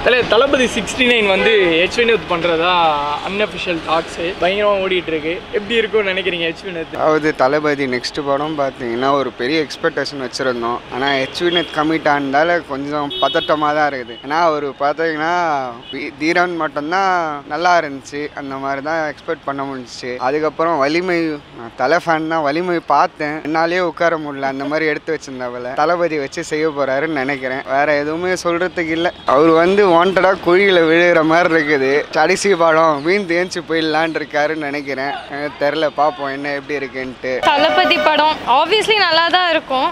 தளபதி 69 வந்து ஹெச் வினோத் பண்ணுறதா unofficial tax பயங்கரமாக ஓடிட்டு இருக்கு. எப்படி இருக்கும்னு நினைக்கிறீங்க ஹெச் வினோத்? அதாவது தளபதி நெக்ஸ்ட் படம் பார்த்தீங்கன்னா ஒரு பெரிய எக்ஸ்பெக்டேஷன் வச்சுருந்தோம். ஆனால் ஹெச் வினோத் கமிட் ஆனதால கொஞ்சம் பதட்டமாக தான் இருக்குது. ஏன்னா அவர் பார்த்தீங்கன்னா தீரன் மட்டும்தான் நல்லா இருந்துச்சு, அந்த மாதிரி தான் எக்ஸ்பெக்ட் பண்ண முடிஞ்சிச்சு. அதுக்கப்புறம் வலிமை, தலை ஃபேன் தான், வலிமை பார்த்தேன், என்னாலே உட்கார முடியல, அந்த மாதிரி எடுத்து வச்சிருந்தவளை தளபதி வச்சு செய்ய போறாருன்னு நினைக்கிறேன். வேற எதுவுமே சொல்றதுக்கு இல்லை. அவர் வந்து வாண்டடா குழியில விழுகிற மாதிரி இருக்குது. கடைசி படம் வீண் தேய்ச்சி போயிடலான் இருக்காருன்னு நினைக்கிறேன். தெரில, பார்ப்போம் என்ன எப்படி இருக்குன்ட்டு. தளபதி படம் ஆப்வியஸ்லி நல்லா தான் இருக்கும்.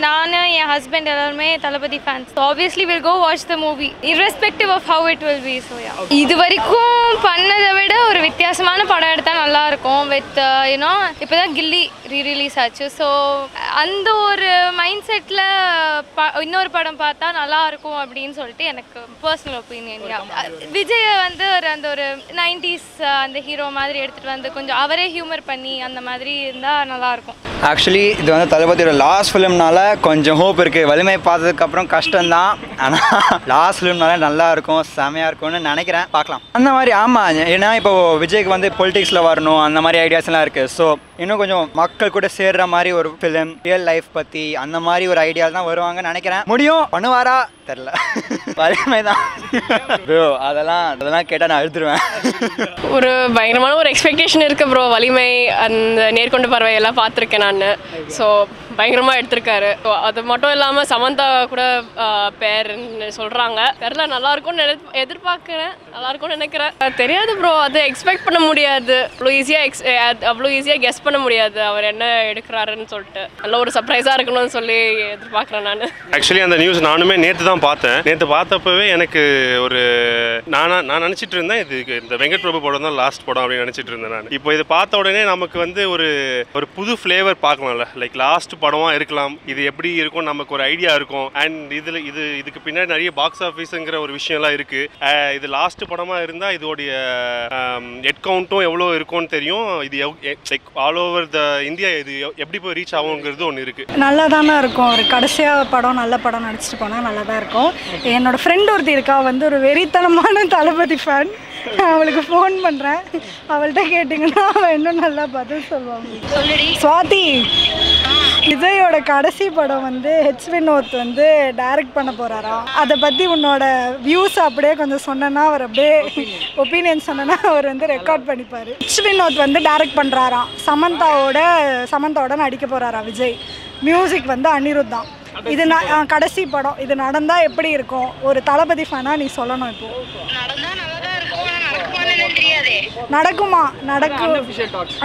நானும் என் ஹஸ்பண்ட் எல்லாருமே Thalapathy fans. Obviously will go watch the movie irrespective of how it will be. So இது வரைக்கும் பண்ணதை விட ஒரு வித்தியாசமான படம் எடுத்தால் நல்லா இருக்கும். வித் யூனோ இப்போதான் கில்லி ரீரிலீஸ் ஆச்சு. ஸோ அந்த ஒரு மைண்ட் செட்டில் இன்னொரு படம் பார்த்தா நல்லா இருக்கும் அப்படின்னு சொல்லிட்டு எனக்கு பர்சனல் ஒப்பீனியன். விஜய் வந்து அந்த ஒரு 90s அந்த ஹீரோ மாதிரி எடுத்துகிட்டு வந்து கொஞ்சம் அவரே ஹியூமர் பண்ணி அந்த மாதிரி இருந்தால் நல்லாயிருக்கும். ஆக்சுவலி இது வந்து தளபதியோட லாஸ்ட் ஃபிலிம்னால கொஞ்சம் ஹோப் இருக்குது. வலிமை பார்த்ததுக்கப்புறம் கஷ்டம்தான், ஆனால் லாஸ்ட் ஃபிலிம்னால நல்லா இருக்கும், செமையாக இருக்கும்னு நினைக்கிறேன். பார்க்கலாம் அந்த மாதிரி. ஆமாம், ஏன்னா இப்போ விஜய்க்கு வந்து பொலிட்டிக்ஸில் வரணும் அந்த மாதிரி ஐடியாஸ்லாம் இருக்குது. ஸோ இன்னும் கொஞ்சம் மக்கள் கூட சேர்ற மாதிரி ஒரு ஃபிலிம், ரியல் லைஃப் பற்றி அந்த மாதிரி ஒரு ஐடியா தான் வருவாங்கன்னு நினைக்கிறேன். முடியும், பண்ணுவாரா தெரில. வலிமை தான் ப்ரோ, அதெல்லாம் கேட்டால் நான் அழுதுருவேன். ஒரு பயங்கரமான ஒரு எக்ஸ்பெக்டேஷன் இருக்குது ப்ரோ. வலிமை அந்த நேர்கொண்டு பார்வை எல்லாம் பார்த்துருக்கேன் நான். ஸோ பயங்கரமாக எடுத்திருக்காரு. ஸோ அது மட்டும் இல்லாமல் சமந்தா கூட பேருன்னு சொல்கிறாங்க. தெரில, நல்லாயிருக்கும்னு எதிர்பார்க்குறேன், நல்லாயிருக்கும்னு நினைக்கிறேன். தெரியாது ப்ரோ, அது எக்ஸ்பெக்ட் பண்ண முடியாது. அவ்வளோ ஈஸியாக கெஸ் பண்ண முடியாது அவர் என்ன எடுக்கிறாருன்னு சொல்லிட்டு. நல்ல ஒரு சர்ப்ரைஸாக இருக்கணும்னு சொல்லி எதிர்பார்க்குறேன் நான். ஆக்சுவலி அந்த நியூஸ் நானுமே நேற்று தான் பார்த்தேன். நேற்று பார்த்தப்பவே எனக்கு ஒரு நான் நினச்சிட்டு இருந்தேன் இது இந்த வெங்கட் பிரபு படம் தான் லாஸ்ட் படம் அப்படின்னு நினச்சிட்டு இருந்தேன் நான். இப்போ இது பார்த்த உடனே நமக்கு வந்து ஒரு புது ஃப்ளேவர் பார்க்கலாம்ல. லைக் லாஸ்ட் படமாக இருக்கலாம், இது எப்படி இருக்கும் நமக்கு ஒரு ஐடியா இருக்கும். அண்ட் இதுக்கு பின்னாடி நிறைய பாக்ஸ் ஆஃபீஸுங்கிற ஒரு விஷயம்லாம் இருக்குது. இது லாஸ்ட் படமாக இருந்தால் இதோடைய ஹெட் கவுண்ட்டும் எவ்வளோ இருக்கும்னு தெரியும். இது like all over the India இது எப்படி போய் ரீச் ஆகுங்கிறது ஒன்று இருக்குது. நல்லா தானே இருக்கும். ஒரு கடைசியாக படம் நல்ல படம் நடிச்சிட்டு போனால் நல்லா தான் இருக்கும். என்னோட ஃப்ரெண்ட் ஒருத்தி இருக்கா, வந்து ஒரு வெறித்தனமான தளபதி ஃபேன். அவளுக்கு ஃபோன் பண்ணுறேன், அவள்கிட்ட கேட்டிங்கன்னா அவள் இன்னும் நல்லா பதில் சொல்லுவாங்க. சுவாதி, விஜயோட கடைசி படம் வந்து ஹெச் வினோத் வந்து டைரக்ட் பண்ண போகிறாரா, அதை பற்றி உன்னோட வியூஸ் அப்படியே கொஞ்சம் சொன்னேன்னா அவர் அப்படியே ஒப்பீனியன் சொன்னேன்னா அவர் வந்து ரெக்கார்ட் பண்ணிப்பார். ஹெச் வினோத் வந்து டைரக்ட் பண்ணுறாராம், சமந்தாவோட நடிக்க போகிறாரா விஜய். மியூசிக் வந்து அனிருத் தான். இது கடைசி படம், இது நடந்தால் எப்படி இருக்கும்? ஒரு தளபதி ஃபேனாக நீ சொல்லணும். இப்போ நடக்குமா?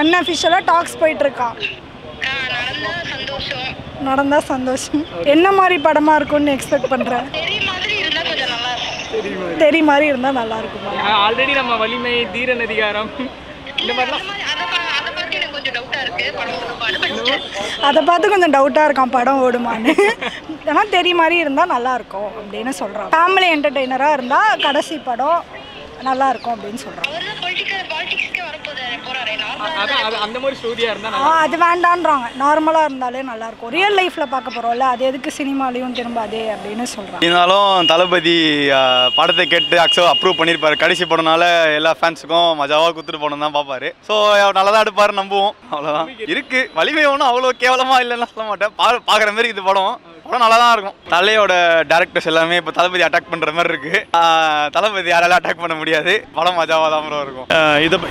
அன்அஃபிஷியலாக டாக்ஸ் போயிட்டுருக்கா. நடந்தா சந்தோஷம். என்ன மாதிரி படமா இருக்கும்னு எக்ஸ்பெக்ட் பண்றேன்? தெரி மாதிரி இருந்தா நல்லா இருக்கும். ஆல்ரெடி நம்ம வலிமை, தீரன் அதிகாரம் இந்த மாதிரிலாம் அதை பார்த்து கொஞ்சம் டவுட்டா இருக்கான் படம் ஓடுமான்னு. ஆனால் தெரி மாதிரி இருந்தா நல்லா இருக்கும் அப்படின்னு சொல்றான். ஃபேமிலி என்டர்டெய்னரா இருந்தா கடைசி படம் நல்லா இருக்கும் அப்படின்னு சொல்றான். அது வேண்டான்றாங்க, நார்மலா இருந்தாலே நல்லா இருக்கும். ரியல் லைஃப்ல பார்க்க போறோம்ல, அது எதுக்கு சினிமாலையும் திரும்ப அதே அப்படின்னு சொல்றாங்க. இருந்தாலும் தளபதி படத்தை கேட்டு அப்ரூவ் பண்ணியிருப்பாரு. கடைசி படம்னால எல்லா ஃபேன்ஸுக்கும் மஜாவாக கொடுத்துட்டு போகணும் தான் பார்ப்பாரு. ஸோ நல்லா தான் எடுப்பாரு, நம்புவோம். அவ்வளோதான் இருக்கு. வலிமை ஒன்றும் அவ்வளோ கேவலமா இல்லைன்னா சொல்ல மாட்டேன். பார்க்குற மாதிரி இது படம் நல்லா தான் இருக்கும். தலையோட டேரக்டர்ஸ் எல்லாமே இப்போ தளபதி அட்டாக் பண்ணுற மாதிரி இருக்கு. தளபதி யாராலும் அட்டாக் பண்ண முடியாது. படம் மஜாவாக தான் இருக்கும்.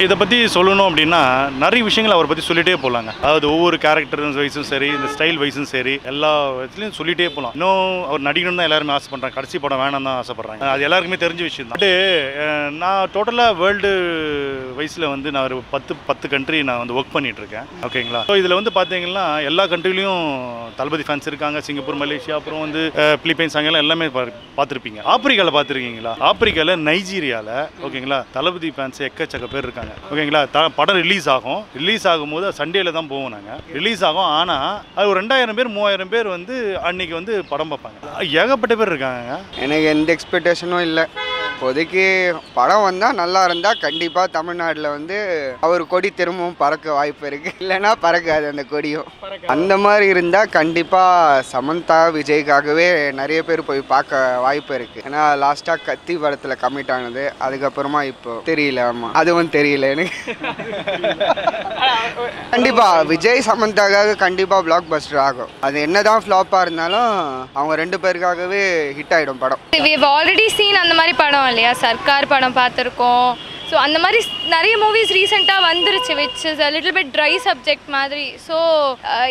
இதை பற்றி சொல்லணும் அப்படின்னா நிறைய விஷயங்கள் அவரை பற்றி சொல்லிட்டே போகலாங்க. அதாவது ஒவ்வொரு கேரக்டர் வைஸும் சரி, இந்த ஸ்டைல் வைஸும் சரி, எல்லா விதத்துலையும் சொல்லிட்டே போகலாம். இன்னும் அவர் நடிக்கணும்னு தான் எல்லாருமே ஆசைப்படுறாங்க. கடைசி படம் வேணாம் தான் ஆசைப்படுறாங்க. அது எல்லாருக்குமே தெரிஞ்ச விஷயம் தான். நான் டோட்டலாக வேர்ல்டு வைஸில் வந்து நான் ஒரு 10 கண்ட்ரி நான் வந்து ஒர்க் பண்ணிட்டு இருக்கேன். ஓகேங்களா? ஸோ இதில் வந்து பார்த்தீங்கன்னா எல்லா கண்ட்ரிலையும் தளபதி ஃபேன்ஸ் இருக்காங்க. சிங்கப்பூர், மலேசியா, அப்புறம் வந்து பிலிப்பைன்ஸ், அங்கெல்லாம் எல்லாமே பார்த்துருப்பீங்க. ஆப்பிரிக்காவில் பார்த்துருக்கீங்களா? ஆப்பிரிக்காவில், நைஜீரியாவில் ஓகேங்களா தளபதி ஃபேன்ஸ் எக்கச்சக்க பேர் இருக்காங்க. ஓகேங்களா? படம் ரிலீஸ் ஆகும்போது சண்டேல தான் போவோம் நாங்கள். ரிலீஸ் ஆகும். ஆனால் அது ஒரு 2000 பேர் 3000 பேர் வந்து அன்னைக்கு வந்து படம் பார்ப்பாங்க. ஏகப்பட்ட பேர் இருக்காங்க. எனக்கு எந்த எக்ஸ்பெக்டேஷனும் இல்லை. இப்போதைக்கு படம் வந்தால் நல்லா இருந்தால் கண்டிப்பாக தமிழ்நாட்டில் வந்து அவர் கொடி திரும்பவும் பறக்க வாய்ப்பு இருக்குது, இல்லைன்னா பறக்காது அந்த கொடியும். அந்த மாதிரி இருந்தால் கண்டிப்பாக சமந்தா விஜய்க்காகவே நிறைய பேர் போய் பார்க்க வாய்ப்பு இருக்குது. ஏன்னா லாஸ்ட்டாக கத்தி படத்தில் கமிட் ஆனது, அதுக்கப்புறமா இப்போ தெரியல. ஆமாம், அதுவும் தெரியல எனக்கு. கண்டிப்பாக விஜய் சமந்தாக்காக கண்டிப்பாக பிளாக் பஸ்டர் ஆகும். அது என்னதான் ஃப்ளாப்பாக இருந்தாலும் அவங்க 2 பேருக்காகவே ஹிட் ஆகிடும் படம். We have already seen அந்த மாதிரி படம் இல்லையா, சர்க்கார் படம் பார்த்துருக்கோம். ஸோ அந்த மாதிரி நிறைய மூவிஸ் ரீசெண்டாக வந்துருச்சு, which is a little bit try subject மாதிரி. ஸோ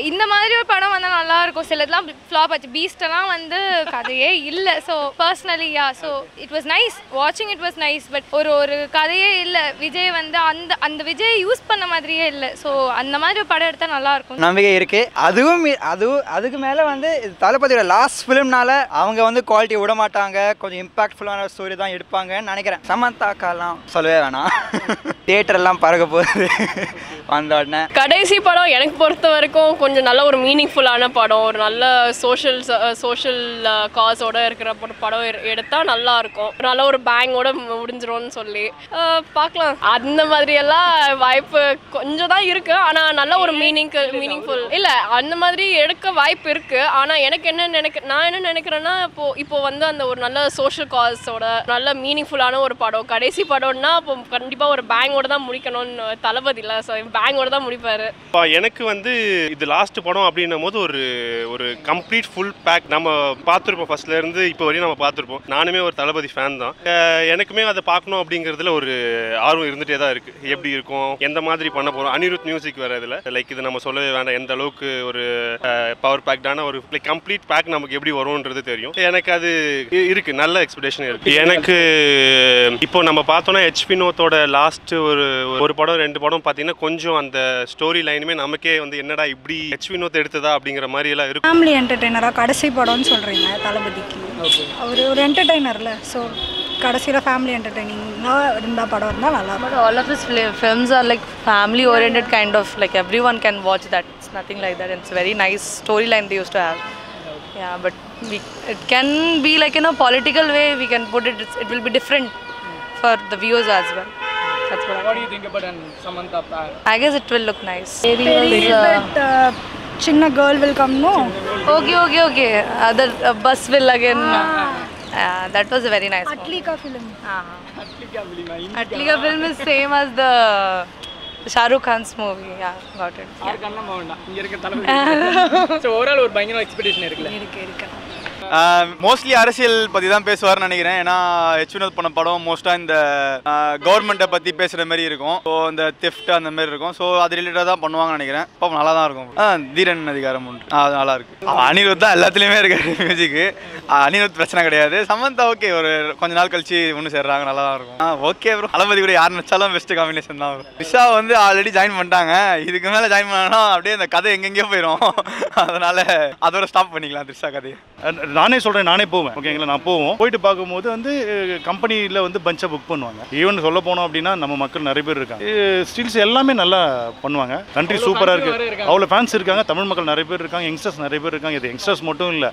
இந்த மாதிரி ஒரு படம் வந்தால் நல்லாயிருக்கும். சிலதெல்லாம் ஃப்ளாப் ஆச்சு, பீஸ்டெல்லாம் வந்து கதையே இல்லை. So personally so it was nice வாட்சிங், இட் வாஸ் நைஸ். பட் ஒரு கதையே இல்லை, விஜய் வந்து அந்த விஜய் யூஸ் பண்ண மாதிரியே இல்லை. ஸோ அந்த மாதிரி ஒரு படம் எடுத்தால் நல்லாயிருக்கும் நம்பிக்கை இருக்குது. அதுக்கு மேலே வந்து தளபதியோட லாஸ்ட் ஃபிலிம்னால அவங்க வந்து குவாலிட்டி விட மாட்டாங்க, கொஞ்சம் இம்பாக்ட்ஃபுல்லான ஸ்டோரி தான் எடுப்பாங்கன்னு நினைக்கிறேன். சமந்தாக்காலாம் சொல்லவே தியேட்டர் எல்லாம் பறக்க போகுது வந்த உடனே. கடைசி படம் எனக்கு பொறுத்த வரைக்கும் கொஞ்சம் நல்ல ஒரு மீனிங்ஃபுல்லான படம், ஒரு நல்ல சோஷியல் காஸோட இருக்கிற படம் எடுத்தால் நல்லா இருக்கும். நல்ல ஒரு பேங்கோட முடிஞ்சிரும்னு சொல்லி பார்க்கலாம். அந்த மாதிரியெல்லாம் வாய்ப்பு கொஞ்சம் தான் இருக்குது. ஆனால் நல்ல ஒரு மீனிங்ஃபுல் இல்லை, அந்த மாதிரி எடுக்க வாய்ப்பு இருக்குது. ஆனால் எனக்கு நான் என்ன நினைக்கிறேன்னா, இப்போ வந்து அந்த ஒரு நல்ல சோஷியல் காஸோட நல்ல மீனிங்ஃபுல்லான ஒரு படம், கடைசி படம்னா இப்போ கண்டிப்பாக ஒரு பேங்கோட தான் முடிக்கணும்னு தளபதி இல்லை, ஸோ பேங்கோட தான் முடிப்பார். எனக்கு வந்து இது லாஸ்ட் படம் அப்படின்னும் போது ஒரு கம்ப்ளீட் ஃபுல் பேக் நம்ம பார்த்துருப்போம். ஃபர்ஸ்ட்லேருந்து இப்போ வரையும் நம்ம பார்த்துருப்போம். நானுமே ஒரு தளபதி ஃபேன் தான். எனக்குமே அதை பார்க்கணும் அப்படிங்கிறதுல ஒரு ஆர்வம் இருந்துகிட்டே தான் இருக்குது. எப்படி இருக்கும், எந்த மாதிரி பண்ண போகிறோம். அனிருத் மியூசிக் வேறு இதில் லைக் இது நம்ம சொல்லவே வேண்டாம், எந்த அளவுக்கு ஒரு பவர் பேக்டான ஒரு லைக் கம்ப்ளீட் பேக் நமக்கு எப்படி வரும்ன்றது தெரியும். எனக்கு அது இருக்குது, நல்ல எக்ஸ்பெக்டேஷன் இருக்குது. எனக்கு இப்போ நம்ம பார்த்தோன்னா வினோத்தோட லாஸ்ட் ஒரு படம் 2 படம் பார்த்தீங்கன்னா கொஞ்சம் அந்த ஸ்டோரி லைனுமே நமக்கே வந்து என்னடா இப்படி வினோத் எடுத்ததா அப்படிங்கிற மாதிரி எல்லாம் இருக்கும். ஃபேமிலி என்டர்டெய்னராக கடைசி படம்னு சொல்கிறீங்க தளபதிக்கு. அவர் ஒரு என்டர்டெய்னரில், ஸோ கடைசியில் ஃபேமிலி என்டர்டெய்னிங்காக இருந்தால் படம் இருந்தால் நல்லா. But all of his films are like family oriented kind of, like everyone can watch that. It's nothing like that. It's a very nice storyline they used to have. Yeah, but it can be like in a political way we can put it. It will be different for the viewers as well. That's what do you think about Samantha pair? I guess it will look nice. Chinna girl will come, no? Okay. Other bus will again. That was a very nice one. Atlika film. Atlika film is same as the Shah Rukh Khan's movie. Yeah, got it. யாருக்கெல்லாம் போகண்டா இங்கே இருக்க தளபதி. So overall ஒரு பயங்கர expectation இருக்குல்ல? இருக்கு. Mostly அரசியல் பற்றி தான் பேசுவார்னு நினைக்கிறேன். ஏன்னா வினோத் பண்ண படம் மோஸ்ட்டாக இந்த கவர்மெண்ட்டை பற்றி பேசுகிற மாதிரி இருக்கும். ஸோ இந்த தெஃப்ட் அந்த மாதிரி இருக்கும். ஸோ அது ரிலேட்டாக தான் பண்ணுவாங்கன்னு நினைக்கிறேன். இப்போ நல்லா தான் இருக்கும். தீரன் அதிகாரம் உண்டு, அது நல்லா இருக்கு. அனிருத் தான் எல்லாத்துலேயுமே இருக்காரு மியூசிக்கு. அனிருத் பிரச்சனை கிடையாது. சமந்தா ஓகே, ஒரு கொஞ்ச நாள் கழிச்சு ஒன்று சேர்றாங்க, நல்லா தான் இருக்கும். ஓகே ப்ரோ, தளபதி கூட யார் நினச்சாலும் பெஸ்ட் காம்பினேஷன் தான் வரும். ரிஷா வந்து ஆல்ரெடி ஜாயின் பண்ணிட்டாங்க. இதுக்கு மேலே ஜாயின் பண்ணா அப்படியே அந்த கதை எங்கெங்கேயோ போயிடும். அதனால அதோட ஸ்டாப் பண்ணிக்கலாம் ரிஷா கதையை. நானே சொல்கிறேன், நானே போவேன். ஓகேங்களா, நான் போயிட்டு பார்க்கும்போது வந்து கம்பெனியில் வந்து பஞ்சை புக் பண்ணுவாங்க. ஈவன் சொல்ல போனோம் அப்படின்னா நம்ம மக்கள் நிறைய பேர் இருக்காங்க. ஸ்டில்ஸ் எல்லாமே நல்லா பண்ணுவாங்க. கண்ட்ரி சூப்பராக இருக்குது. அவ்வளோ ஃபேன்ஸ் இருக்காங்க. தமிழ் மக்கள் நிறைய பேர் இருக்காங்க. யங்ஸ்டர்ஸ் நிறைய பேர் இருக்காங்க. இது யங்ஸ்டர்ஸ் மட்டும் இல்லை,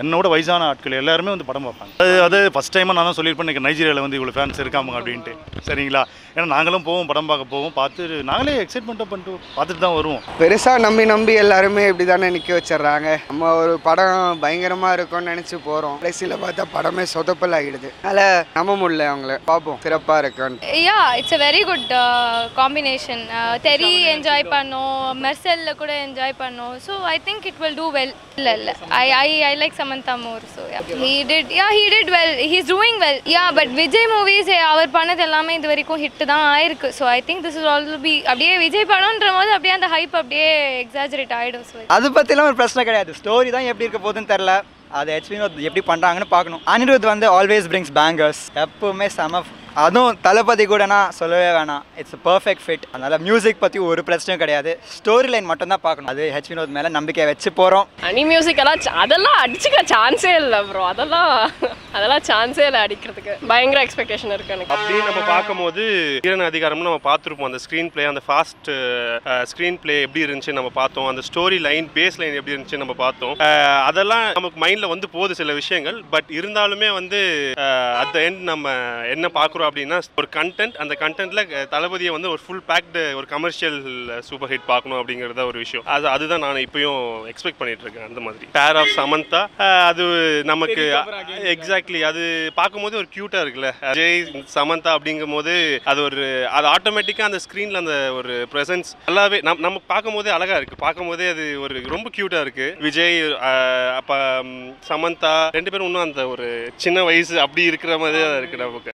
என்னோட வயசான ஆட்கள் எல்லாருமே வந்து படம் பார்ப்பாங்க. அது ஃபஸ்ட் டைமாக நான் தான் சொல்லியிருப்பேன், எனக்கு நைஜீரியாவில் வந்து இவ்வளோ ஃபேன்ஸ் இருக்காங்க அப்படின்ட்டு. சரிங்களா, ஏன்னா நாங்களும் படம் பார்க்க போவோம். பார்த்து நாங்களே எக்ஸைட்மெண்ட்டாக பண்ணிட்டு பார்த்துட்டு தான் வருவோம். பெருசாக நம்பி எல்லாருமே இப்படி தானே நிற்க வச்சிடுறாங்க. நம்ம ஒரு படம் பயங்கரமாக இருக்கும்னு நினச்சி போகிறோம், கடைசியில் பார்த்தா படமே சொதப்பல் ஆகிடுது. அதனால் நம்ப முடியல. அவங்கள பார்ப்போம், சிறப்பாக இருக்குன்னு. It's a very good combination. தெரி என்ஜாய் பண்ணோம், மெர்சல்ல கூட என்ஜாய் பண்ணோம். So I think it will do well. இல்லை I like Samantha more, so he did well. He's doing well. But Vijay movies அவர் பண்ணது எல்லாமே இது வரைக்கும் ஹிட் தான் ஆயிருக்கு. So I think this will also be அப்படியே விஜய் படம்ன்ற போது அப்படியே அந்த ஹைப் அப்படியே எக்ஸாஜரேட் ஆகிடும். ஸோ அது பற்றிலாம் ஒரு பிரச்சனை கிடையாது. ஸ்டோரி தான் எப்படி இருக்க போகுதுன்னு தெரில. அது வினோத் எப்படி பண்ணுறாங்கன்னு பார்க்கணும். அனிருத் வந்து ஆல்வேஸ் பிரிங்ஸ் பேங்கர்ஸ். எப்போவுமே செம அதுவும் தளபதி கூடனா சொல்லவே வேணாம். It's perfect fit. அதனால மியூசிக் பற்றி ஒரு பிரச்சனையும் கிடையாது. ஸ்டோரி லைன் மட்டும் தான் பார்க்கணும். அது ஹெச் வினோத் மேலே நம்பிக்கை வச்சு போகிறோம். அனி மியூசிக் எல்லாம் அதெல்லாம் அடிச்சுக்க சான்ஸே இல்லை ப்ரோ. அதெல்லாம் சான்ஸே இல்லை அடிக்கிறதுக்கு. பயங்கர எக்ஸ்பெக்டேஷன் இருக்கு எனக்கு. அப்படியே நம்ம பார்க்கும்போது தீரன் அதிகாரம்னு நம்ம பார்த்துருப்போம். அந்த ஸ்க்ரீன் பிளே, அந்த ஃபாஸ்ட் ஸ்க்ரீன் பிளே எப்படி இருந்துச்சு நம்ம பார்த்தோம். அந்த ஸ்டோரி லைன், பேஸ் லைன் எப்படி இருந்துச்சு நம்ம பார்த்தோம். அதெல்லாம் நமக்கு மைண்டில் வந்து போகுது சில விஷயங்கள். பட் இருந்தாலுமே வந்து அட் த எண்ட் நம்ம என்ன பார்க்குறோம் அப்படின்னா ஒரு கண்டென்ட். அந்த கண்டென்ட்ல தளபதியை வந்து ஒரு ஃபுல் பேக்டு ஒரு கமர்ஷியல் சூப்பர் ஹிட் பார்க்கணும் அப்படிங்கிறத ஒரு விஷயம். அதுதான் நான் இப்பயும் எக்ஸ்பெக்ட் பண்ணிட்டு இருக்கேன். அந்த மாதிரி பேர் ஆஃப் சமந்தா அது நமக்கு எக்ஸாக்ட்லி அது பார்க்கும்போது ஒரு க்யூட்டாக இருக்குல்ல. விஜய் சமந்தா அப்படிங்கும் போது அது ஆட்டோமேட்டிக்காக அந்த ஸ்க்ரீனில் அந்த ஒரு ப்ரெசன்ஸ் நல்லாவே நம்ம பார்க்கும் போதே அழகாக இருக்குது. பார்க்கும் போதே அது ஒரு ரொம்ப க்யூட்டாக இருக்குது. விஜய் அப்போ சமந்தா 2 பேரும் இன்னும் அந்த ஒரு சின்ன வயசு அப்படி இருக்கிற மாதிரி தான் இருக்குது நமக்கு.